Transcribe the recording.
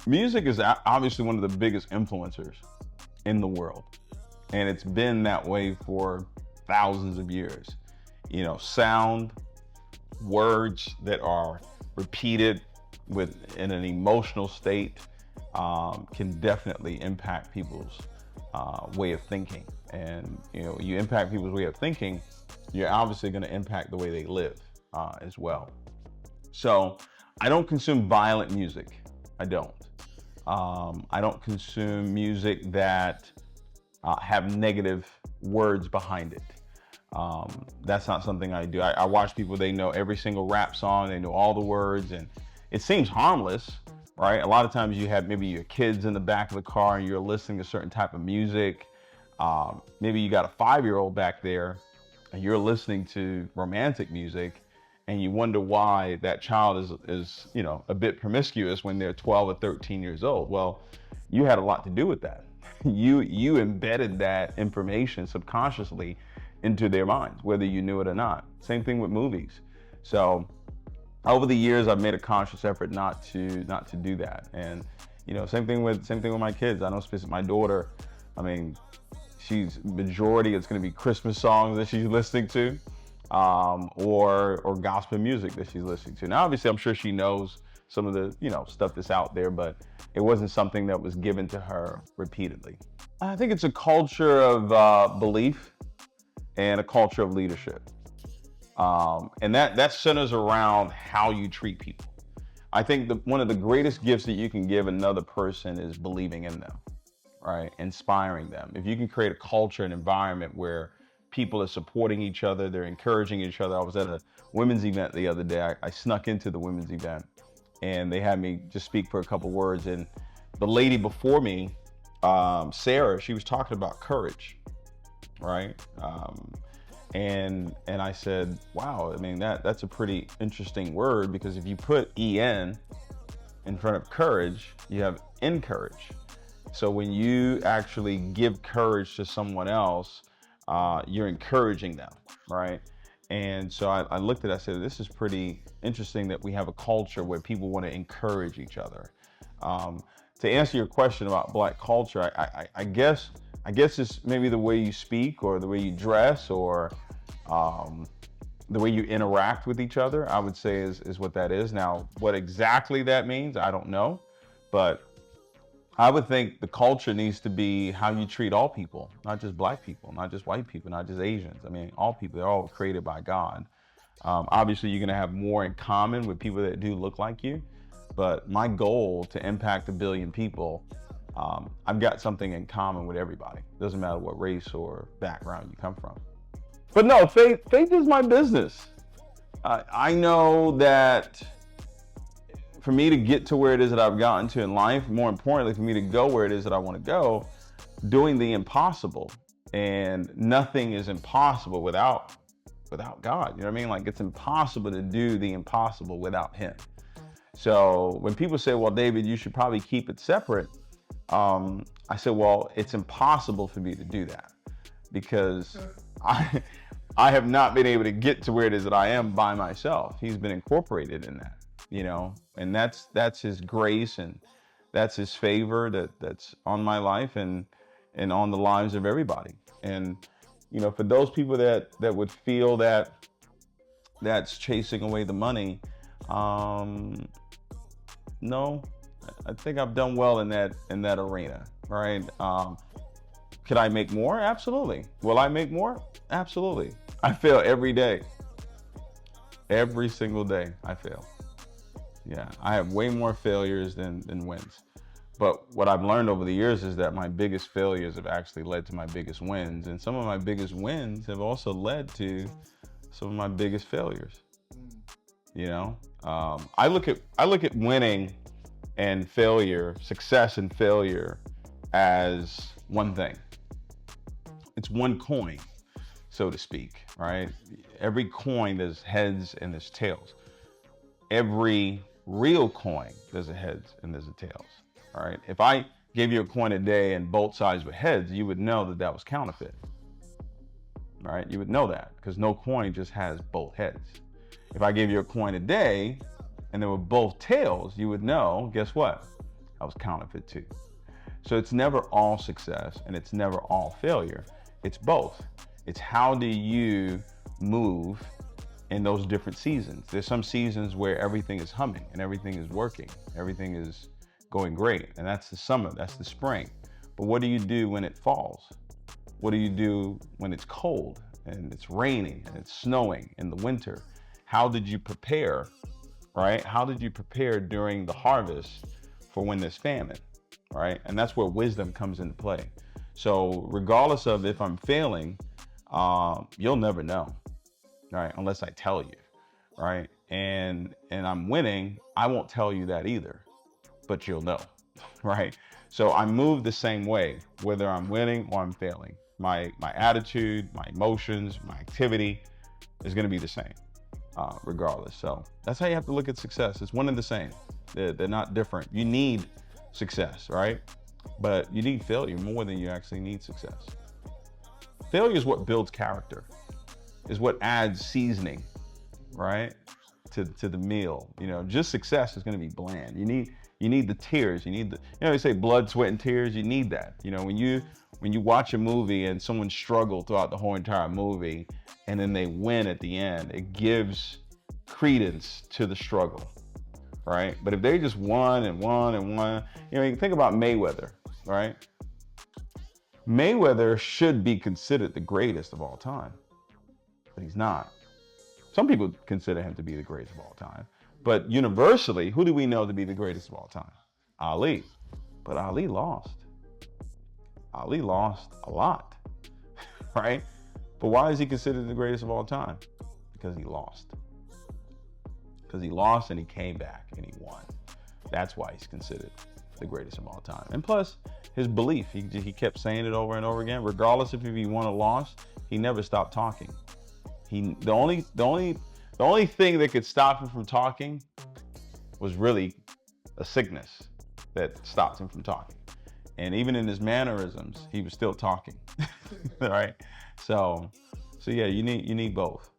Music is obviously one of the biggest influencers in the world. And it's been that way for thousands of years. You know, sound, words that are repeated in an emotional state can definitely impact people's way of thinking. And, you know, you impact people's way of thinking, you're obviously going to impact the way they live as well. So I don't consume violent music. I don't. I don't consume music that have negative words behind it. That's not something I do. I watch people, they know every single rap song, they know all the words, and it seems harmless, right? A lot of times you have maybe your kids in the back of the car and you're listening to certain type of music. Maybe you got a 5-year-old back there and you're listening to romantic music, and you wonder why that child is you know, a bit promiscuous when they're 12 or 13 years old. Well, you had a lot to do with that. You embedded that information subconsciously into their minds, whether you knew it or not. Same thing with movies. So over the years, I've made a conscious effort not to do that. And you know, same thing with my kids. I know, especially my daughter. I mean, she's majority it's going to be Christmas songs that she's listening to, or gospel music that she's listening to. Now, obviously, I'm sure she knows some of the, you know, stuff that's out there, but it wasn't something that was given to her repeatedly. I think it's a culture of belief and a culture of leadership. And that centers around how you treat people. I think one of the greatest gifts that you can give another person is believing in them, right? Inspiring them. If you can create a culture, an environment where people are supporting each other, they're encouraging each other. I was at a women's event the other day. I snuck into the women's event and they had me just speak for a couple words. And the lady before me, Sarah, she was talking about courage, right? And I said, wow, I mean, that's a pretty interesting word, because if you put EN in front of courage, you have encourage. So when you actually give courage to someone else, you're encouraging them, right? And so I looked at it, I said, this is pretty interesting that we have a culture where people want to encourage each other. To answer your question about Black culture, I guess it's maybe the way you speak or the way you dress or the way you interact with each other, I would say is what that is. Now, what exactly that means, I don't know, but I would think the culture needs to be how you treat all people, not just Black people, not just white people, not just Asians. I mean, all people, they're all created by God. Obviously, you're going to have more in common with people that do look like you. But my goal to impact 1 billion people, I've got something in common with everybody. Doesn't matter what race or background you come from. But no, faith is my business. I know that for me to get to where it is that I've gotten to in life, more importantly, for me to go where it is that I want to go, doing the impossible. And nothing is impossible without God. You know what I mean? Like, it's impossible to do the impossible without Him. So when people say, well, David, you should probably keep it separate, I said, well, it's impossible for me to do that, because I have not been able to get to where it is that I am by myself. He's been incorporated in that, you know, and that's His grace, and that's His favor that's on my life and on the lives of everybody. And, you know, for those people that would feel that that's chasing away the money, no, I think I've done well in that arena, right? Could I make more? Absolutely. Will I make more? Absolutely. I fail every day. Every single day I fail. Yeah, I have way more failures than wins. But what I've learned over the years is that my biggest failures have actually led to my biggest wins. And some of my biggest wins have also led to some of my biggest failures. You know, I look at winning and failure, success and failure, as one thing. It's one coin, so to speak, right? Every coin, there's heads and there's tails. Every real coin, there's a heads and there's a tails, all right? If I gave you a coin today and both sides were heads, you would know that was counterfeit, all right? You would know that, because no coin just has both heads. If I gave you a coin today and there were both tails, you would know, guess what? that was counterfeit too. So it's never all success and it's never all failure. It's both. It's how do you move in those different seasons. There's some seasons where everything is humming and everything is working, everything is going great, and that's the summer, that's the spring. But what do you do when it falls? What do you do when it's cold and it's raining and it's snowing in the winter? How did you prepare, right? How did you prepare during the harvest for when there's famine, right? And that's where wisdom comes into play. So regardless of if I'm failing, you'll never know, right? Unless I tell you, right? And I'm winning, I won't tell you that either, but you'll know, right? So I move the same way, whether I'm winning or I'm failing. My attitude, my emotions, my activity is going to be the same, regardless. So that's how you have to look at success. It's one and the same. They're not different. You need success, right? But you need failure more than you actually need success. Failure is what builds character, is what adds seasoning, right, to the meal. You know, just success is going to be bland. You need the tears. You need they say blood, sweat, and tears. You need that. You know, when you watch a movie and someone struggled throughout the whole entire movie and then they win at the end, it gives credence to the struggle, right? But if they just won and won and won, you think about Mayweather, right? Mayweather should be considered the greatest of all time, but he's not. Some people consider him to be the greatest of all time, but universally, who do we know to be the greatest of all time? Ali. But Ali lost. Ali lost a lot, right? But why is he considered the greatest of all time? Because he lost. Because he lost and he came back and he won. That's why he's considered the greatest of all time. And plus, his belief, he kept saying it over and over again, regardless if he won or lost, he never stopped talking. The only thing that could stop him from talking was really a sickness that stopped him from talking. And even in his mannerisms, he was still talking. All right. So yeah, you need both.